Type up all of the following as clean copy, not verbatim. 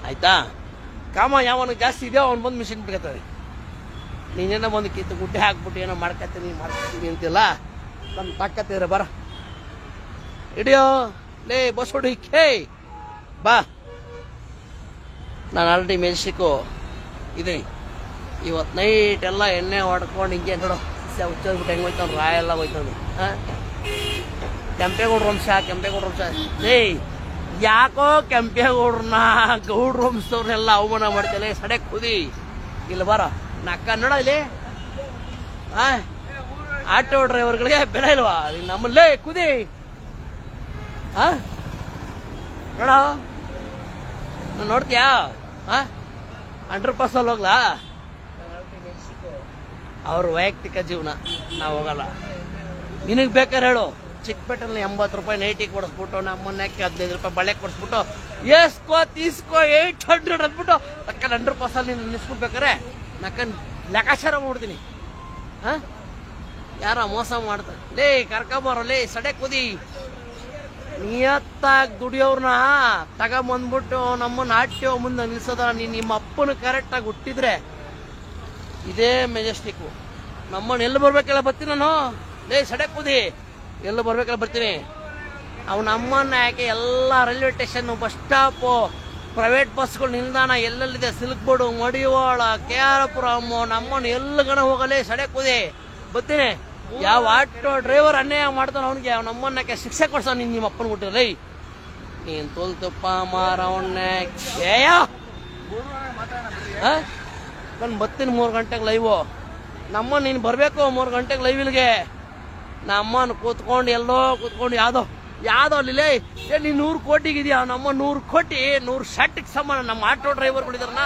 ಆಯ್ತಾ? ಕಾಮ ಯಾವನಿಗೆ ಜಾಸ್ತಿ ಇದೆಯೋ ಅವ್ನು ಬಂದು ಮಿಷಿನ್ ಬಿಡ್ಕತ್ತಾರೆ. ನೀನೇನೋ ಬಂದು ಕಿತ್ತು ಗುಡ್ಡೆ ಹಾಕ್ಬಿಟ್ಟು ಏನೋ ಮಾಡ್ಕೊತೀನಿ ಅಂತಿಲ್ಲ. ನಮ್ಮ ತಾಕತ್ತಿದ್ರೆ ಬರ ಹಿಡಿಯೋ ಲೇ ಬಸ್ ಹೊಡಿಕೆ ಬಾ. ನಾನು ಆಲ್ರೆಡಿ ಮೆಜೆಸ್ಟಿಕ್ಕು ಇದೆ. ಇವತ್ತು ನೈಟ್ ಎಲ್ಲ ಎಣ್ಣೆ ಹೊಡ್ಕೊಂಡು ಹಿಂಗೆ ನೋಡು ಹುಚ್ಚೋದ್ಬಿಟ್ಟು ಹೆಂಗೆ ಹೋಯ್ತಾನೆ ರಾಯೆಲ್ಲ ಹೋಯ್ತಾನೆ. ಕೆಂಪೇಗೌಡ್ರ ವಂಶ ಏಯ್ ಯಾಕೋ ಕೆಂಪೇಗೌಡ್ರನ್ನ ಗೌಡ್ರ ವಂಶದವ್ರನ್ನೆಲ್ಲ ಅವಮಾನ ಮಾಡ್ತೇನೆ. ಸಡೆ ಕುದಿ ಇಲ್ಲಿ ಬರ ನಕ್ಕ ನೋಡ ಇಲ್ಲಿ. ಆಟೋ ಡ್ರೈವರ್ಗಳಿಗೆ ಬೆಲೆ ಇಲ್ವಾ ನಮ್ಮಲ್ಲೇ ಕುದಿ ನೋಡ ನೋಡ್ತೀಯಾ? ಅಂಡರ್ ಪಾಸ್ ಅಲ್ಲಿ ಹೋಗ್ಲಾ? ಅವ್ರ ವೈಯಕ್ತಿಕ ಜೀವನ, ನಾವು ಹೋಗಲ್ಲ. ನಿನಗೆ ಬೇಕಾದ್ರೆ ಹೇಳು, ಚಿಕ್ಕಪೇಟೆಲ್ಲಿ 80 ರೂಪಾಯಿ ನೈಟಿಗೆ ಕೊಡಿಸ್ಬಿಟ್ಟು ನಮ್ಮನ್ನಕ್ಕೆ 15 ರೂಪಾಯಿ ಬಳೆ ಕೊಡಿಸ್ಬಿಟ್ಟು ಎಸ್ಕೋ ತೀಸ್ಕೋ 800 ಅಂದ್ಬಿಟ್ಟು ಅಕ್ಕ ಅಂಡರ್ ಪಾಸ್ ಅಲ್ಲಿ ನಿಲ್ಲಿಸ್ಬಿಡ್ಬೇಕಾರೆ ನಕ್ಕ ಲೆಕ್ಕಾಚಾರ ಮಾಡ್ತೀನಿ. ಯಾರ ಮೋಸ ಮಾಡ್ತಾರೆ ಲೇ ಕರ್ಕೊಂಬರಲೇ ಸಡೆ ಕುದಿ. ನಿಯತ್ತಾಗಿ ದುಡಿಯೋರ್ನ ತಗೊಂಬಂದ್ಬಿಟ್ಟು ನಮ್ಮನ್ನ ಆಟ್ಯೋ ಮುಂದೆ ನಿಲ್ಸೋದ. ನಿಮ್ಮ ಅಪ್ಪನ ಕರೆಕ್ಟಾಗಿ ಹುಟ್ಟಿದ್ರೆ ಇದೇ ಮೆಜೆಸ್ಟಿಕ್ಕು. ನಮ್ಮನ್ನ ಎಲ್ಲಿ ಬರ್ಬೇಕೆಲ್ಲ ಬರ್ತೀನಿ ನಾನು. ಲೇ ಸಡೆ ಕುದಿ ಎಲ್ಲ ಬರ್ಬೇಕಲ್ಲ ಬರ್ತೀನಿ. ಅವ್ನ ಅಮ್ಮನ್ನ ಯಾಕೆ ಎಲ್ಲ railway station, bus stop, private ಬಸ್ಗಳು ನಿಲ್ದಾಣ ಎಲ್ಲೆಲ್ಲಿದೆ, ಸಿಲ್ಕ್ ಬೋರ್ಡು, ಮಡಿವಾಳ, KR-ಪುರಂ, ನಮ್ಮನ್ನ ಎಲ್ಲಗಣ ಹೋಗಲೇ ಸಡೆ ಕುದಿ ಬರ್ತೀನಿ. ಯಾವ ಆಟೋ ಡ್ರೈವರ್ ಅನ್ಯಾಯ ಮಾಡ್ತಾನ ಅವನಿಗೆ ಅವ್ನ ಅಮ್ಮನ್ನಕ್ಕೆ ಶಿಕ್ಷೆ ಕೊಡ್ಸ. ನಿಮ್ಮ ಅಪ್ಪನ ಬಿಟ್ಟಿರಲೈ ನೀನ್ ತೋಲ್ತಪ್ಪ ಮಾರವನ್ನೇ ನಾನು ಬರ್ತೀನಿ 3 ಗಂಟೆಗೆ ಲೈವು. ನಮ್ಮನ್ನ ನೀನು ಬರಬೇಕು 3 ಗಂಟೆಗೆ ಲೈವ್ ಇಲ್ಲಿಗೆ. ನಮ್ಮನ್ನು ಕೂತ್ಕೊಂಡು ಎಲ್ಲೋ ಕೂತ್ಕೊಂಡು ಯಾವ್ದೋ ಅಲ್ಲಿ ನೀನು 100 ಕೋಟಿಗಿದ್ಯಾ? ನಮ್ಮ 100 ಕೋಟಿ 100 ಶರ್ಟ್ಗೆ ಸಮಾನ. ನಮ್ಮ ಆಟೋ ಡ್ರೈವರ್ಗಳಿದಾರನ,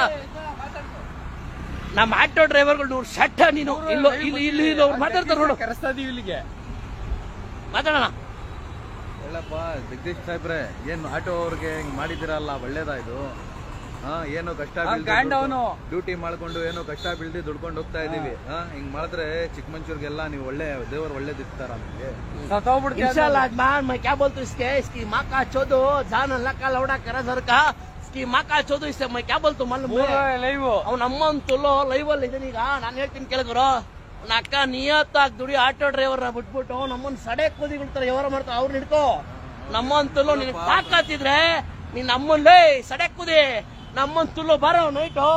ನಮ್ಮ ಆಟೋ ಡ್ರೈವರ್ಗಳು 100 ಶರ್ಟ್. ನೀನು ಇಲ್ಲಿ ಮಾತಾಡ್ತಾರೆ ನೋಡು. ಕರೆಸ್ತಾದೀವಿ ಇಲ್ಲಿಗೆ ಮಾತಾಡೋಣ. ಹೇಳಪ್ಪ ಜಗದೀಶ್ ಸಾಹೇಬ್ರೆ, ಏನು ಆಟೋ ಅವ್ರಿಗೆ ಹಿಂಗ್ ಮಾಡಿದಿರಲ್ಲ ಒಳ್ಳೇದಾ ಇದು? ಏನೋ ಕಷ್ಟ ಡ್ಯೂಟಿ ಮಾಡ್ಕೊಂಡು ಏನೋ ಕಷ್ಟ ಬೀಳ್ದಿ ದುಡ್ಕೊಂಡು ಹೋಗ್ತಾ ಇದೀವಿ. ಹಿಂಗ್ ಮಾಡಿದ್ರೆ ಚಿಕ್ಕಮಂಚೂರ್ಗೆಲ್ಲ ನೀವು ಒಳ್ಳೆ ದೇವರು ಒಳ್ಳೇದಿರ್ತಾರ ನಮ್ಗೆ. मैं क्या बोलता हूँ इसकी माँ का चोदो जान अल्लाह का लौड़ा करा सर का इसकी माँ का चोदो इससे मैं क्या बोलता हूँ मालूम ಅವ್ನ ಅಮ್ಮ ಅಂತಲ್ಲೋ ಲೈವ್ ಅಲ್ಲಿ ಇದೀನಿ. ಈಗ ನಾನು ಹೇಳ್ತೀನಿ ಕೇಳಿದ್ರು. ನನ್ನ ಅಕ್ಕ ನಿಯತ್ತಾಗಿ ದುಡಿ ಆಟೋ ಡ್ರೈವರ್ ಬಿಟ್ಬಿಟ್ಟು ನಮ್ಮನ್ನ ಸಡೆ ಕೂದಿಗಿಡ್ತಾರೆ ವ್ಯವಹಾರ ಮಾಡ್ತಾವ. ಅವ್ರನ್ನ ಹಿಡ್ಕೋ. ನಮ್ಮ ಅಂತಲ್ಲೋ ನಿನ್ ತಾಕತ್ತಿದ್ರೆ ನೀನ್ ನಮ್ಮಲ್ಲೇ ಸಡೆ ಕೂದಿ ನಮ್ಮನ್ ತುಲ್ಲೋ ಬಾರೋ ನೈಟು.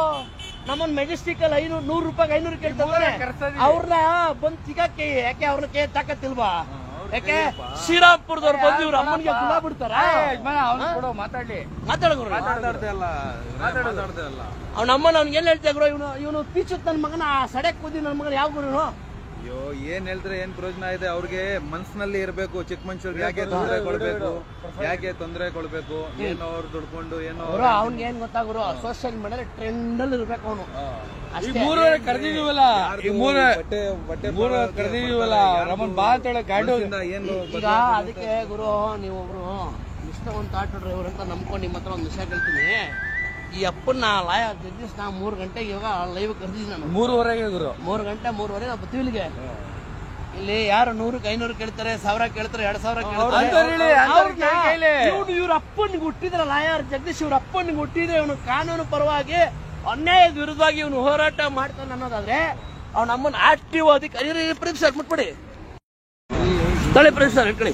ನಮ್ಮನ್ ಮೆಜೆಸ್ಟಿಕ್ ಅಲ್ಲಿ 100 ರೂಪಾಯಿಗೆ 500 ಕೇಳ್ತಾರೆ. ಅವ್ರನ್ನ ಬಂದ್ ಸಿಗಕ್ಕೆ ಯಾಕೆ ಅವ್ರನ್ನ ತಾಕತ್ತಿಲ್ವಾ? ಯಾಕೆ ಶ್ರೀರಾಮ್ಪುರದವ್ರು ಬಂದು ಇವ್ರ ಅಮ್ಮನಿಗೆ ಗುಣ ಬಿಡ್ತಾರ? ಅವ್ನ ಅಮ್ಮನ ಅವ್ನಿಗೆ ಏನ್ ಹೇಳ್ತಾ ಗುರು? ಇವನು ಪೀಚುತ್ ನನ್ನ ಮಗನ ಸಡೆ ಕೂದಿ ನನ್ನ ಮಗನ ಯಾವ ಗುರು? ಅಯ್ಯೋ ಏನ್ ಹೇಳ್ತಾರೆ ಏನ್ ಪ್ರಯೋಜನ ಇದೆ? ಅವ್ರಿಗೆ ಮನ್ಸಿನಲ್ಲಿ ಇರ್ಬೇಕು ಚಿಕ್ಕಮಂಚೂರ್ಗೆ ಯಾಕೆ ತೊಂದರೆ ಕೊಡ್ಬೇಕು ಏನೋ ಅವ್ರು ದುಡ್ಕೊಂಡು ಏನೋ. ಅವ್ನಿಗೆ ಏನ್ ಗೊತ್ತಾಗ್ರು? ಸೋಷಿಯಲ್ ಮೀಡಿಯಾ ಟ್ರೆಂಡ್ ಅಲ್ಲಿ ಇರ್ಬೇಕು ಅವನು. ಕರೆದಿದೀವಲ್ಲ ರಮನ್ ಬಾ ಅಂತ ಈಗ ಅದಕ್ಕೆ ಗುರು ನೀವೊಬ್ರು ನಿಷ್ಠಾವಂತ ಆಟೋ ಡ್ರೈವರ್ ಅಂತ ನಂಬ್ಕೊಂಡು ನಿಮ್ಮ ಹತ್ರ ಒಂದು ವಿಷಯ ಕೇಳ್ತೀನಿ. ಈ ಅಪ್ಪನ ಲಾಯರ್ ಜಗದೀಶ್ ನಾ 3 ಗಂಟೆಗೆ ಇವಾಗ ಲೈವ್ ಕರೆದಿದ್ದೀನಿ ನಾನು. 3:30 ಗುರು. 3 ಗಂಟೆ 3:30 ನಾವು ಬರ್ತೀವಿ ಇಲ್ಲಿಗೆ. ಇಲ್ಲಿ ಯಾರು 100ಕ್ಕೆ 500 ಕೇಳ್ತಾರೆ, 1000 ಕೇಳ್ತಾರೆ, 2000 ಕೇಳ್ತಾರೆ. ಇವ್ರ ಅಪ್ಪನಿಗೆ ಹುಟ್ಟಿದ್ರ ಲಾಯರ್ ಜಗದೀಶ್. ಇವ್ರ ಅಪ್ಪನಿಗೆ ಹುಟ್ಟಿದ್ರೆ ಇವನು ಕಾನೂನು ಪರವಾಗಿ ಅನ್ಯಾಯದ ವಿರುದ್ಧವಾಗಿ ಇವನು ಹೋರಾಟ ಮಾಡ್ತಾನೆ ಅನ್ನೋದಾದ್ರೆ ಅವ್ನ ಅಮ್ಮನ ಆಕ್ಟಿವ್ ಅಧಿಕಾರಿ ಪ್ರದೀಪ್ ಸರ್ ಮುಟ್ಬಿಡಿ. ತಳಿ ಪ್ರದೀಪ್ ಸರ್ ಇಟ್ಕೊಳ್ಳಿ.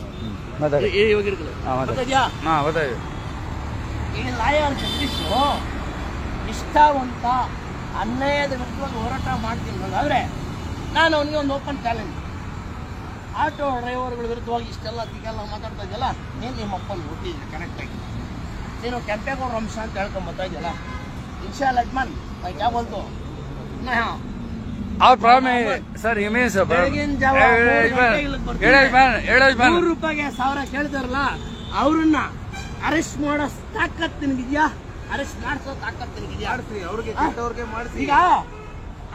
ಈ ಲಾಯರ್ ಜಗದೀಶ್ ನಿಷ್ಠಾವಂತ ಅನ್ಯಾಯದ ವಿರುದ್ಧವಾಗಿ ಹೋರಾಟ ಮಾಡ್ತೀನಿ ಅನ್ನೋದಾದ್ರೆ ನಾನು ಅವನಿಗೆ ಒಂದು ಓಪನ್ ಚಾಲೆಂಜ್. ಆಟೋ ಡ್ರೈವರ್ಗಳ ವಿರುದ್ಧವಾಗಿ ಇಷ್ಟೆಲ್ಲ ತಿಗೆಲ್ಲ ಮಾತಾಡ್ತಾ ಇದೆಯಲ್ಲ, ನೀನು ನಿಮ್ಮ ಅಪ್ಪನ ಹುಟ್ಟಿದ್ದೆ ಕರೆಕ್ಟಾಗಿ. ನೀನು ಕೆಂಪೇಗೌಡ ವಂಶ ಅಂತ ಹೇಳ್ಕೊಂಡ್ ಬರ್ತಾ ಇದೆಯಲ್ಲ. इंशाल्लाह अजमान मैं क्या बोलता हूँ ना और प्रॉब्लम है सर इमेज सर ಬೆಳಗಿನ ಜಾವ 100 ರೂಪಾಯಿಗೆ 1000 ಕೇಳ್ತಾರಲ್ಲ ಅವ್ರನ್ನ ಅರೆಸ್ಟ್ ಮಾಡೋ ತಾಕತ್ ನಿನಗಿದ್ಯಾ? ಅರೆಸ್ಟ್ ಮಾಡಿಸೋ ತಾಕತ್ ನಿನಗಿದ್ಯಾ? ಈಗ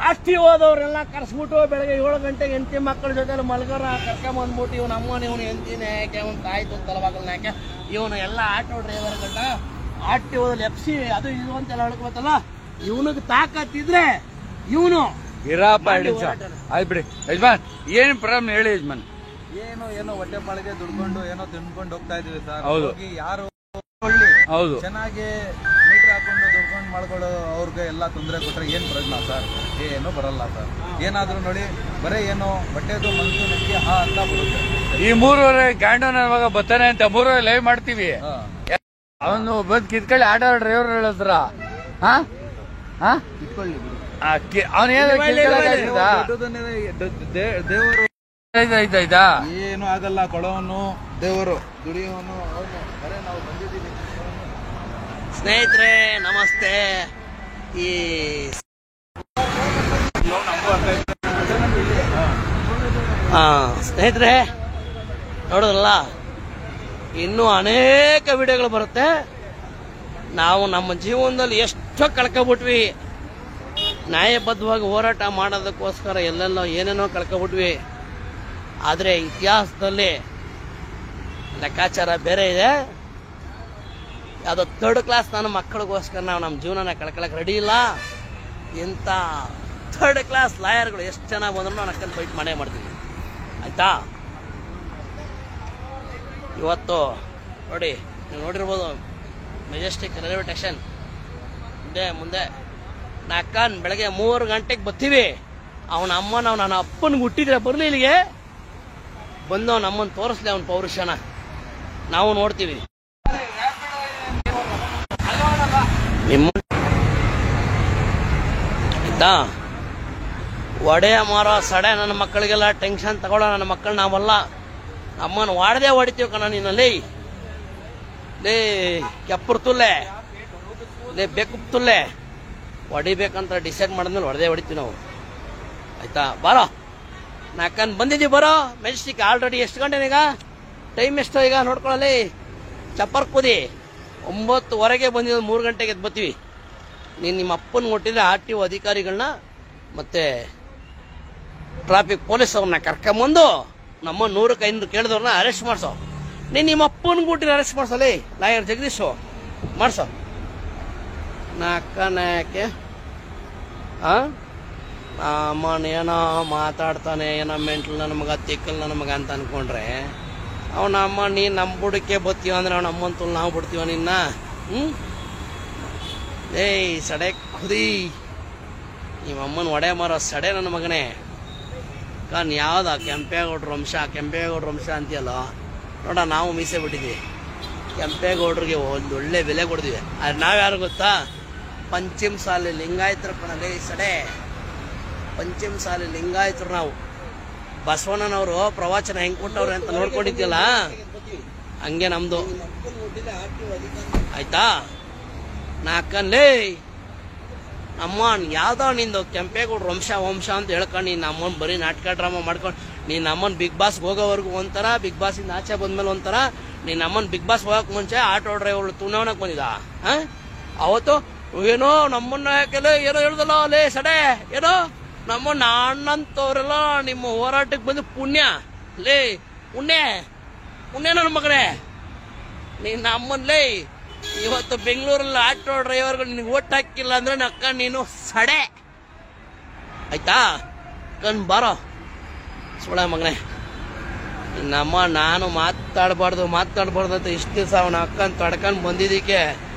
ಆಸ್ತಿ ಹೋದವ್ರೆಲ್ಲ ಕರ್ಸ್ಬಿಟ್ಟು ಬೆಳಗ್ಗೆ 7 ಗಂಟೆಗೆ ಹೆಂಡತಿ ಮಕ್ಕಳ ಜೊತೆ ಮಲ್ಗಾರ ಕರ್ಕೊಂಬಂದ್ಬಿಟ್ಟು ಇವನ ಅಮ್ಮನ ಇವನು ಹೆಂಡತಿನ ಯಾಕೆ ಅವನು ತಾಯ್ತು ತಲವಾಗಲ್ಲ ಯಾಕೆ ಇವನು ಎಲ್ಲ ಆಟೋ ಡ್ರೈವರ್ಗಳನ್ನ ಆಟಿ ಹೋದಲ್ಲಿ FC ಅದು ಇದು ಅಂತೆಲ್ಲ ಹೇಳ್ಕೊತಲ್ಲ. ಇವನಿಗೆ ತಾಕತ್ತಿದ್ರೆ ಇವನು ಆಯ್ತು ಬಿಡಿ ಯಜಮಾನ್. ಏನ್ ಪ್ರಾಬ್ಲಮ್ ಹೇಳಿ ಯಜಮಾನ್? ಏನೋ ಹೊಟ್ಟೆ ಪಾಳಿಗೆ ದುಡ್ಕೊಂಡು ಏನೋ ತಿನ್ಕೊಂಡು ಹೋಗ್ತಾ ಇದೀವಿ ಸರ್. ಹೌದು. ಯಾರು ಹೌದು ಚೆನ್ನಾಗಿ ಮೀಟರ್ ಹಾಕೊಂಡು ಮಾಡ್ಕೊಳ್ಳೋ ಅವ್ರಿಗೆ ಎಲ್ಲ ತೊಂದರೆ ಕೊಟ್ಟರೆ ಏನು ಪ್ರಯೋಜನ ಸರ್? ಏನೂ ಬರಲ್ಲ ಸರ್. ಏನಾದರೂ ನೋಡಿ ಬರೀ ಏನು ಬಟ್ಟೆದು ಮನಸ್ಸು ನನಗೆ ಅಂತ ಬರುತ್ತೆ. ಈ 3:30 ಗಾಂಡೋನ ಇವಾಗ ಬರ್ತಾನೆ ಅಂತ 3:30 ಲೈವ್ ಮಾಡ್ತೀವಿ. ಅವನು ಬಂದ್ ಕಿತ್ಕೊಳ್ಳಿ ಆಟೋ ಡ್ರೈವರ್ ಹೇಳಿದ್ರ ದೇವರು ಆಯ್ತಾ ಏನು ಆಗಲ್ಲ. ಕೊಡೋನು ದೇವರು, ದುಡಿಯೋನು ಅವನು. ಬರೇ ನಾವು ಬಂದಿದ್ದೀವಿ. ಸ್ನೇಹಿತರೆ ನಮಸ್ತೆ. ಈ ಸ್ನೇಹಿತರೆ ನೋಡಿದ್ರಲ್ಲ, ಇನ್ನೂ ಅನೇಕ ವಿಡಿಯೋಗಳು ಬರುತ್ತೆ. ನಾವು ನಮ್ಮ ಜೀವನದಲ್ಲಿ ಎಷ್ಟೋ ಕಳ್ಕೊಬಿಟ್ವಿ. ನ್ಯಾಯಬದ್ಧವಾಗಿ ಹೋರಾಟ ಮಾಡೋದಕ್ಕೋಸ್ಕರ ಎಲ್ಲೆಲ್ಲೋ ಏನೇನೋ ಕಳ್ಕೊಬಿಟ್ವಿ. ಆದರೆ ಇತಿಹಾಸದಲ್ಲಿ ಲೆಕ್ಕಾಚಾರ ಬೇರೆ ಇದೆ. ಯಾವುದೋ 3rd ಕ್ಲಾಸ್ ನನ್ನ ಮಕ್ಕಳಿಗೋಸ್ಕರ ನಾವು ನಮ್ಮ ಜೀವನನ ಕಳ್ಕೊಳಕ್ಕೆ ರೆಡಿ ಇಲ್ಲ. ಇಂಥ 3rd ಕ್ಲಾಸ್ ಲಾಯರ್ಗಳು ಎಷ್ಟು ಚೆನ್ನಾಗಿ ಬಂದ್ರು ನಾನು ಅಕ್ಕಲ್ಲಿ ಫೈಟ್ ಮಾಡೇ ಮಾಡ್ತೀನಿ. ಆಯ್ತಾ? ಇವತ್ತು ನೋಡಿ, ನೀವು ನೋಡಿರ್ಬೋದು ಮೆಜೆಸ್ಟಿಕ್ ರೈಲ್ವೆ ಸ್ಟೇಷನ್ ಮುಂದೆ ಅಕ್ಕನ್ ಬೆಳಗ್ಗೆ 3 ಗಂಟೆಗೆ ಬರ್ತೀವಿ. ಅವನ ಅಮ್ಮ ನಾವು ನನ್ನ ಅಪ್ಪನಿಗೆ ಹುಟ್ಟಿದ್ರೆ ಬರಲಿ, ಇಲ್ಲಿಗೆ ಬಂದು ಅವನ ಅಮ್ಮನ ತೋರಿಸ್ಲಿ ಅವನ ಪೌರುಷನ ನಾವು ನೋಡ್ತೀವಿ. ನಿಮ್ಮ ಆಯ್ತಾ? ಒಡೆಯ ಮಾರೋ ಸಡೆ ನನ್ನ ಮಕ್ಕಳಿಗೆಲ್ಲ ಟೆನ್ಷನ್ ತಗೊಳ್ಳೋ ನನ್ನ ಮಕ್ಕಳು ನಾವಲ್ಲ. ಅಮ್ಮನ ವಾಡದೆ ಹೊಡಿತೀವಿ ಕಣ ನೀನಲ್ಲಿ. ಲೇ ಕೆಪ್ಪರ್ತುಲ್ಲೆ, ಲೇ ಬೇಕುತ್ತುಲ್ಲೆ, ಹೊಡಿಬೇಕಂತ ಡಿಸೈಡ್ ಮಾಡಿದ್ಮೇಲೆ ಹೊಡೆದೇ ಹೊಡಿತೀವಿ ನಾವು. ಆಯ್ತಾ? ಬಾರೋ ನಾಕನ್ ಬಂದಿದ್ದೀವಿ, ಬರೋ ಮೆಜೆಸ್ಟಿಕ್. ಆಲ್ರೆಡಿ ಎಷ್ಟು ಗಂಟೆನೀಗ? ಟೈಮ್ ಎಷ್ಟೋ ಈಗ ನೋಡ್ಕೊಳ್ಳಲಿ. ಚಪ್ಪರ್ ಕೂದಿ 9:15 ಬಂದಿದ್ದು, 3 ಗಂಟೆಗೆ ಎದ್ದು ಬರ್ತೀವಿ. ನೀನು ನಿಮ್ಮ ಅಪ್ಪನ ಕೊಟ್ಟಿದ್ರೆ RTO ಅಧಿಕಾರಿಗಳನ್ನ ಮತ್ತೆ ಟ್ರಾಫಿಕ್ ಪೊಲೀಸ್ ಅವ್ರನ್ನ ಕರ್ಕೊಂಬಂದು ನಮ್ಮ 100-500 ಕೇಳಿದವ್ರನ್ನ ಅರೆಸ್ಟ್ ಮಾಡ್ಸೋ. ನೀನು ನಿಮ್ಮ ಅಪ್ಪನ ಕೊಟ್ಟಿದ್ರೆ ಅರೆಸ್ಟ್ ಮಾಡ್ಸಲಿ. ಲಾಯರ್ ಜಗದೀಶು ಮಾಡ್ಸೋ. ಯಾಕೆ ಅಮ್ಮನ ಏನೋ ಮಾತಾಡ್ತಾನೆ, ಏನೋ ಮೆಂಟ್ಲು ನನ್ನ ಮಗ, ತಿಕ್ಕಲ್ ನನ್ನ ಮಗ ಅಂತ ಅನ್ಕೊಂಡ್ರೆ ಅವನ ಅಮ್ಮ ನೀನು ನಮ್ಮ ಬುಡಕ್ಕೆ ಬತ್ತೀವ ಅಂದ್ರೆ ಅವನ ಅಮ್ಮನ ತುಲ್ ನಾವು ಬಿಡ್ತೀವ ನಿನ್ನ. ಏಯ್ ಸಡೆ ಕುದಿ, ನಿಮ್ಮ ಅಮ್ಮನ ಒಡೆ ಮಾರೋ ಸಡೆ ನನ್ನ ಮಗನೇ. ಕಾನ್ ಯಾವ್ದ ಕೆಂಪೇಗೌಡ್ರ ವಂಶ ಅಂತೀಯಲ್ಲ ನೋಡ. ನಾವು ಮೀಸೆ ಬಿಟ್ಟಿದ್ವಿ. ಕೆಂಪೇಗೌಡ್ರಿಗೆ ಒಂದು ಒಳ್ಳೆ ಬೆಲೆ ಕೊಡ್ತೀವಿ. ಆದ್ರೆ ನಾವ್ಯಾರು ಗೊತ್ತಾ? ಪಂಚಮ ಸಾಲಿ ಲಿಂಗಾಯತರು ಕಣಲೇ ಸಡೆ. ಪಂಚಮ ಸಾಲಿ ಲಿಂಗಾಯತರು ನಾವು. ಬಸವಣ್ಣನವರು ಪ್ರವಚನ ಹೆಂಗ್ ಕೊಟ್ಟವ್ರೆ ಅಂತ ನೋಡ್ಕೊಂಡಿದ್ಯಲ್ಲ, ಹಂಗೆ ನಮ್ದು. ಆಯ್ತಾ? ನಾಕನ್ಲೇ ಅಮ್ಮ ಯಾವ್ದೋ ನಿಂದು ಕೆಂಪೇಗೌಡ್ರ ವಂಶ ಅಂತ ಹೇಳ್ಕೊಂಡು ನೀನು ಅಮ್ಮನ ಬರೀ ನಾಟಕ ಡ್ರಾಮಾ ಮಾಡ್ಕೊಂಡು ನೀನು ಅಮ್ಮನ ಬಿಗ್ ಬಾಸ್ಗೆ ಹೋಗೋವರೆಗೂ ಒಂಥರ, ಬಿಗ್ ಬಾಸಿಂದ ಆಚೆ ಬಂದ್ಮೇಲೆ ಒಂಥರ. ನೀನು ಅಮ್ಮನ ಬಿಗ್ ಬಾಸ್ ಹೋಗಕ್ಕೆ ಮುಂಚೆ ಆಟೋ ಡ್ರೈವರ್ ತುನವನಕ್ಕೆ ಬಂದಿದ್ದ. ಅವತ್ತು ಏನೋ ನಮ್ಮನ್ನ ಯಾಕೆಲ್ಲ ಏನೋ ಹೇಳ್ದಲ್ಲ ಲೇ ಸಡೆ, ಏನೋ ನಮ್ಮನ್ನ ಅಣ್ಣಂತವ್ರೆಲ್ಲ ನಿಮ್ಮ ಹೋರಾಟಕ್ಕೆ ಬಂದು ಪುಣ್ಯ ಲೇ, ಪುಣ್ಯ ನನ್ನ ಮಗನೇ. ನೀನು ಅಮ್ಮನ್ಲೇ ಇವತ್ತು ಬೆಂಗಳೂರಲ್ಲಿ ಆಟೋ ಡ್ರೈವರ್ಗಳು ನಿನಗೆ ಓಟ್ ಹಾಕಿಲ್ಲ ಅಂದ್ರೆ ನಕ್ಕ ನೀನು ಸಡೆ. ಆಯ್ತಾ? ಕಣ್ ಬಾರೋ ಸುಳ ಮಗನೇ. ನಮ್ಮ ನಾನು ಮಾತಾಡಬಾರ್ದು ಅಂತ ಇಷ್ಟು ದಿವಸ ಅವನ ಅಕ್ಕನ್ ತಡ್ಕೊಂಡು ಬಂದಿದ್ದಕ್ಕೆ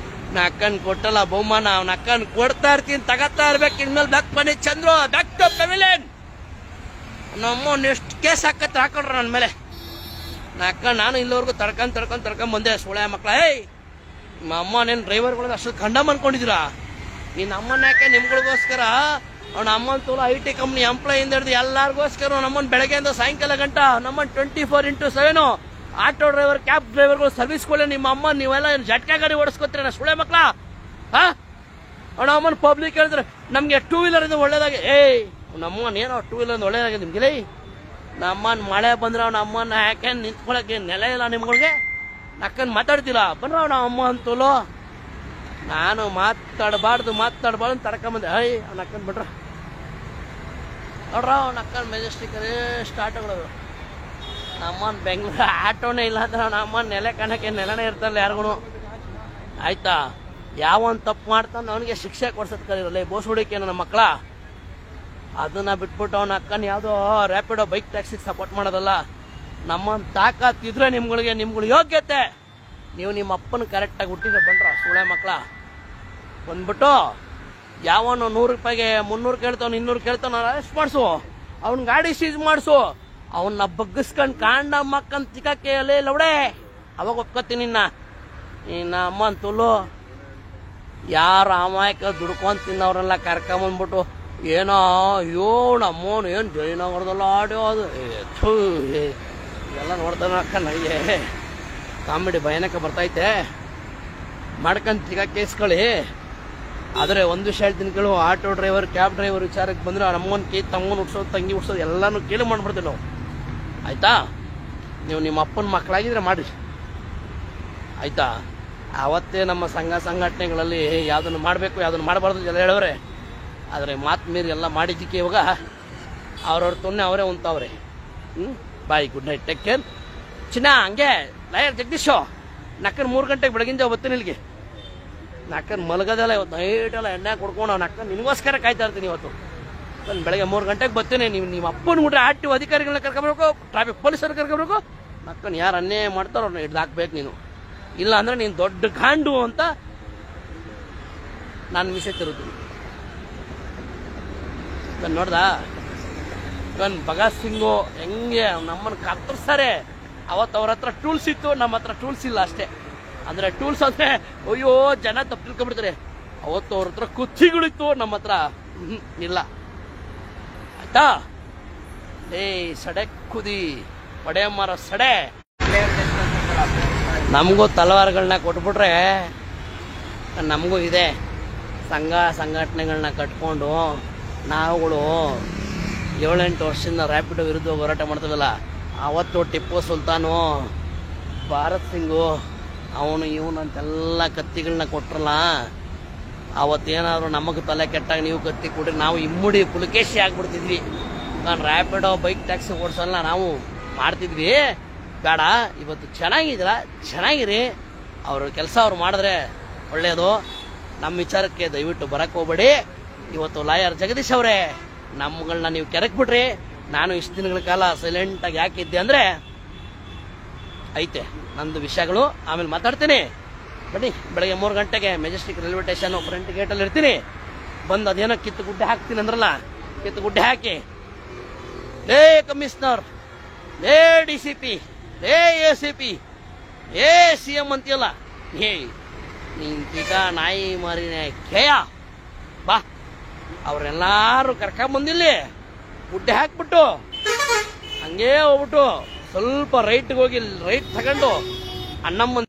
ನಾ ಅಕ್ಕನ್ ಕೊಟ್ಟಲ್ಲ ಬಹುಮಾನ. ಅವನ ಅಕ್ಕನ್ ಕೊಡ್ತಾ ಇರ್ತೀನಿ, ತಗತ್ತಾ ಇರ್ಬೇಕು. ಇನ್ಮೇಲೆ ಬ್ಯಾಕ್ ಬನ್ನಿ ಚಂದ್ರು, ಬ್ಯಾಕ್ ಟು ಪೆವಿಲಿಯನ್. ನಮ್ಮನ್ನ ಎಷ್ಟು ಕೇಸ್ ಹಾಕೊಂಡ್ರ ನನ್ನ ಮೇಲೆ. ನಾ ಅಕ್ಕ ನಾನು ಇಲ್ಲಿವರೆಗೂ ತಡ್ಕೊಂಡ್ ಬಂದೆ. ಸುಳ್ಯ ಮಕ್ಳ, ಏಯ್ ನಿಮ್ಮ ಅಮ್ಮನೇನು ಡ್ರೈವರ್ಗಳನ್ನ ಅಷ್ಟು ಖಂಡಮ್ ಅನ್ಕೊಂಡಿದ್ದೀರಾ? ನಿನ್ನ ಅಮ್ಮನ ಯಾಕೆ ನಿಮ್ಗಳಿಗೋಸ್ಕರ ಅವನ ಅಮ್ಮನ ತೋಲ IT ಕಂಪ್ನಿ ಎಂಪ್ಲಾಯಿಂದ ಹಿಡಿದು ಎಲ್ಲರಿಗೋಸ್ಕರ ನಮ್ಮನ್ನ ಬೆಳಗ್ಗೆಯಿಂದ ಸಾಯಂಕಾಲ ಗಂಟ ನಮ್ಮನ್ನ 24/7 ಆಟೋ ಡ್ರೈವರ್, ಕ್ಯಾಬ್ ಡ್ರೈವರ್ಗಳು ಸರ್ವಿಸ್ಗಳೇ ನಿಮ್ಮ ಅಮ್ಮ. ನೀವೆಲ್ಲ ಜಟ್ಕಾ ಗಾಡಿ ಓಡಿಸ್ಕೊತೀರ ನಾ ಸುಳ್ಳೆ ಮಕ್ಳ. ಅವನ ಅಮ್ಮನ ಪಬ್ಲಿಕ್ ಹೇಳಿದ್ರೆ ನಮ್ಗೆ 2 ವೀಲರ್ ಇಂದ ಒಳ್ಳೇದಾಗಿ. ಏಯ್ ನಮ್ಮನ್ನ ಏನೋ 2 ವೀಲರ್ ಇಂದ ಒಳ್ಳೇದಾಗಿ ನಿಮ್ಗೆ. ನಮ್ಮನ್ನ ಮಳೆ ಬಂದ್ರೆ ಅವನ ಅಮ್ಮನ ಯಾಕೆ ನಿಂತ್ಕೊಳಕ್ಕೆ ನೆಲ ಇಲ್ಲ ನಿಮ್ಗಳಿಗೆ? ನಕ್ಕನ್ ಮಾತಾಡ್ತಿಲ್ಲ ಬನ್ರ ಅವನ ಅಮ್ಮ ಅಂತಲೋ. ನಾನು ಮಾತಾಡಬಾರ್ದು ತಡ್ಕೊಂಬಂದೆ. ಅವ್ನ ಅಕ್ಕನ್ ಬಿಡ್ರ ನೋಡ್ರ. ಅವ್ನ ಅಕ್ಕನ್ ಮೆಜೆಸ್ಟಿಕ್ ಸ್ಟಾರ್ಟ್ ಆಗೋದು. ನಮ್ಮನ್ ಬೆಂಗಳೂರು ಆಟೋನೇ ಇಲ್ಲ ಅಂದ್ರೆ ಅವ್ನ ಅಮ್ಮನ ನೆಲೆ ಕಾಣಕ್ಕೆ ನೆಲನೇ ಇರ್ತಾರಲ್ಲ ಯಾರಿಗೂ. ಆಯ್ತಾ? ಯಾವನ್ ತಪ್ಪು ಮಾಡ್ತಾನೆ ಅವನಿಗೆ ಶಿಕ್ಷೆ ಕೊಡ್ಸೋದ್ ಕಲಿರಲ್ಲ. ಬೋಸ್ ಹುಡುಕಿ ನನ್ನ ಮಕ್ಕಳ. ಅದನ್ನ ಬಿಟ್ಬಿಟ್ಟು ಅವನ ಅಕ್ಕನ ಯಾವುದೋ ರ್ಯಾಪಿಡೋ ಬೈಕ್ ಟ್ಯಾಕ್ಸಿಗೆ ಸಪೋರ್ಟ್ ಮಾಡೋದಲ್ಲ. ನಮ್ಮ ತಾಕತ್ತಿದ್ರೆ ನಿಮ್ಗಳು ಯೋಗ್ಯತೆ. ನೀವು ನಿಮ್ಮ ಅಪ್ಪನ ಕರೆಕ್ಟಾಗಿ ಹುಟ್ಟಿದ್ರೆ ಬಂದ್ರ ಸುಳ್ಳೆ ಮಕ್ಕಳ. ಬಂದ್ಬಿಟ್ಟು ಯಾವನು 100 ರೂಪಾಯಿಗೆ 300 ಕೇಳ್ತಾವ 200 ಕೇಳ್ತಾವ ಅರೆಸ್ಟ್ ಮಾಡಿಸು, ಅವನ್ ಗಾಡಿ ಸೀಸ್ ಮಾಡಿಸು, ಅವನ್ನ ಬಗ್ಗಿಸ್ಕೊಂಡ್ ಕಾಂಡ ಮಕ್ಕಂತ ತಿಕ್ಕಕ್ಕೆ ಅಲ್ಲೇ ಲವಡೆ, ಅವಾಗ ಒಪ್ಕೊತೀನಿ ನಿನ್ನ ಅಮ್ಮನ್ ತುಲ್ಲು. ಯಾರು ಅಮಾಯಕ ದುಡ್ಕೊಂಡ್ ತಿನ್ನವ್ರೆಲ್ಲ ಕರ್ಕೊಂಬಂದ್ಬಿಟ್ಟು ಏನೋ ನಮ್ಮೋನು ಏನು ಜಯನಗರದಲ್ಲ ಆಡೋದು ಎಲ್ಲ ನೋಡ್ತಾನೆ ಅಕ್ಕ ನನಗೆ ಕಾಮಿಡಿ ಭಯಾನಕ ಬರ್ತೈತೆ. ಮಾಡ್ಕೊಂಡ್ ತಿಕ್ಕ ಕೇಸ್ಕೊಳ್ಳಿ. ಆದರೆ ಒಂದು ವಿಷಯ ಹೇಳ್ತೀನಿ ಕೇಳು, ಆಟೋ ಡ್ರೈವರ್ ಕ್ಯಾಬ್ ಡ್ರೈವರ್ ವಿಚಾರಕ್ಕೆ ಬಂದರೆ ನಮ್ಮನ್ ತಮ್ಮನ ಉಡ್ಸೋದು ತಂಗಿ ಉಡ್ಸೋದು ಎಲ್ಲಾನು ಕೇಳಿ ಮಾಡ್ಬಿಡ್ತೀವಿ ನಾವು, ಆಯ್ತಾ? ನೀವು ನಿಮ್ಮ ಅಪ್ಪನ ಮಕ್ಕಳಾಗಿದ್ರೆ ಮಾಡಿ, ಆಯ್ತಾ? ಆವತ್ತೇ ನಮ್ಮ ಸಂಘಟನೆಗಳಲ್ಲಿ ಯಾವುದನ್ನು ಮಾಡಬೇಕು ಯಾವುದನ್ನು ಮಾಡಬಾರ್ದು ಎಲ್ಲ ಹೇಳವ್ರೆ. ಆದರೆ ಮಾತು ಮೀರಿ ಎಲ್ಲ ಮಾಡಿದ್ದಕ್ಕೆ ಇವಾಗ ಅವ್ರವ್ರ ತೊನ್ನೆ ಅವರೇ ಉಂತವ್ರೆ. ಬಾಯ್, ಗುಡ್ ನೈಟ್, ಟೇಕ್ ಕೇರ್. ಚಿನ್ನ ಹಂಗೆ ಲಾಯರ್ ಜಗದೀಶು ನಕ್ಕನ್ 3 ಗಂಟೆಗೆ ಬೆಳಗಿನ ಜಾವ ಬರ್ತೀನಿ ಇಲ್ಲಿಗೆ. ನಕ್ಕನ್ ಮಲಗೋದಲ್ಲ ಇವತ್ತು ನೈಟೆಲ್ಲ ಎಣ್ಣೆ ಕೊಡ್ಕೊಂಡು ನಕ್ಕನ್ ನಿನಗೋಸ್ಕರ ಕಾಯ್ತಾ ಇರ್ತೀನಿ. ಇವತ್ತು ನಾನು ಬೆಳಗ್ಗೆ 3 ಗಂಟೆಗೆ ಬರ್ತೀನಿ. ನೀವು ನಿಮ್ಮ ಅಪ್ಪನ ಬಿಟ್ರೆ ಆರ್ಟಿಒ ಅಧಿಕಾರಿಗಳನ್ನ ಕರ್ಕೊಬೇಕು, ಟ್ರಾಫಿಕ್ ಪೊಲೀಸರು ಕರ್ಕೊಬೇಕು. ನಕ್ಕನ್ ಯಾರು ಅನ್ಯಾಯ ಮಾಡ್ತಾರೋ ಅವ್ರನ್ನ ಹಿಡ್ದು ಹಾಕ್ಬೇಕು ನೀನು. ಇಲ್ಲ ಅಂದ್ರೆ ನೀನು ದೊಡ್ಡ ಗಾಂಡು ಅಂತ ನಾನು ಮಿಸೇಜ್ ತಿರುತ್ತೀನಿ. ನೋಡ್ದ ಭಗತ್ ಸಿಂಗು ಹೆಂಗೆ ನಮ್ಮನ್ನು ಕತ್ತರಿಸ್ತಾರೆ. ಅವತ್ತು ಅವ್ರ ಹತ್ರ ಟೂಲ್ಸ್ ಇತ್ತು, ನಮ್ಮ ಹತ್ರ ಟೂಲ್ಸ್ ಇಲ್ಲ ಅಷ್ಟೇ. ಅಂದ್ರೆ ಟೂಲ್ಸ್ ಅಂದ್ರೆ ಅಯ್ಯೋ ಜನ ತಪ್ಪು ತಿಳ್ಕೊಂಡ್ಬಿಡ್ತಾರೆ. ಅವತ್ತು ಅವ್ರ ಹತ್ರ ಕುರ್ಚಿಗಳಿತ್ತು, ನಮ್ಮ ಹತ್ರ ಇಲ್ಲ, ಆಯ್ತಾ? ಸಡೆ ಕುದಿ ಪಡೆ ಮರ ಸಡೆ. ನಮಗೂ ತಲವಾರುಗಳನ್ನ ಕೊಟ್ಬಿಟ್ರೆ ನಮಗೂ ಇದೆ ಸಂಘಟನೆಗಳನ್ನ ಕಟ್ಕೊಂಡು ನಾವುಗಳು 7-8 ವರ್ಷದಿಂದ ರ್ಯಾಪಿಡೋ ವಿರುದ್ಧ ಹೋರಾಟ ಮಾಡ್ತೀವಲ್ಲ. ಅವತ್ತು ಟಿಪ್ಪು ಸುಲ್ತಾನು, ಭಾರತ್ ಸಿಂಗು, ಅವನು ಇವನು ಅಂತೆಲ್ಲ ಕತ್ತಿಗಳನ್ನ ಕೊಟ್ರಲ್ಲ. ಅವತ್ತೇನಾದ್ರು ನಮಗೆ ತಲೆ ಕೆಟ್ಟಾಗ ನೀವು ಕತ್ತಿ ಕೊಟ್ರಿ ನಾವು ಇಮ್ಮುಡಿ ಪುಲಕೇಶಿ ಆಗ್ಬಿಡ್ತಿದ್ವಿ. ನಾನು ರ್ಯಾಪಿಡೋ ಬೈಕ್ ಟ್ಯಾಕ್ಸಿ ಓಡಿಸಲ್ಲ ನಾವು ಮಾಡ್ತಿದ್ವಿ. ಬೇಡ, ಇವತ್ತು ಚೆನ್ನಾಗಿರಿ. ಅವ್ರ ಕೆಲಸ ಅವ್ರು ಮಾಡಿದ್ರೆ ಒಳ್ಳೆಯದು. ನಮ್ಮ ವಿಚಾರಕ್ಕೆ ದಯವಿಟ್ಟು ಬರಕ್ಕೆ ಹೋಗ್ಬೇಡಿ. ಇವತ್ತು ಲಾಯರ್ ಜಗದೀಶ್ ಅವರೇ, ನಮ್ಮಗಳನ್ನ ನೀವು ಕೆರಕ್ಬಿಟ್ರಿ. ನಾನು ಇಷ್ಟು ದಿನಗಳ ಕಾಲ ಸೈಲೆಂಟಾಗಿ ಯಾಕಿದ್ದೆ ಅಂದರೆ ಐತೆ ನಂದು ವಿಷಯಗಳು, ಆಮೇಲೆ ಮಾತಾಡ್ತೀನಿ. ಬನ್ನಿ, ಬೆಳಗ್ಗೆ 3 ಗಂಟೆಗೆ ಮೆಜೆಸ್ಟಿಕ್ ರೈಲ್ವೆ ಸ್ಟೇಷನ್ ಫ್ರಂಟ್ ಗೇಟಲ್ಲಿ ಇರ್ತೀನಿ. ಬಂದು ಅದೇನೋ ಕಿತ್ತು ಗುಡ್ಡೆ ಹಾಕ್ತೀನಿ ಅಂದ್ರಲ್ಲ, ಕಿತ್ತು ಗುಡ್ಡೆ ಹಾಕಿ, ಲೇ ಕಮಿಷನರ್, ಲೇ DCP, ಲೇ ACP, ಏ CM ಅಂತೀಯಲ್ಲ, ನೀನ್ ತೀಟ ನಾಯಿ ಮಾರಿನೇ ಕೇಯ ಬಾ. ಅವ್ರೆಲ್ಲಾರು ಕರ್ಕೊಂಬಂದಿಲ್ಲಿ ಗುಡ್ಡೆ ಹಾಕ್ಬಿಟ್ಟು ಹಂಗೇ ಹೋಗ್ಬಿಟ್ಟು ಸ್ವಲ್ಪ ರೈಟ್ಗೆ ಹೋಗಿ ರೈಟ್ ತಗೊಂಡು ಅಣ್ಣಮ್ಮನ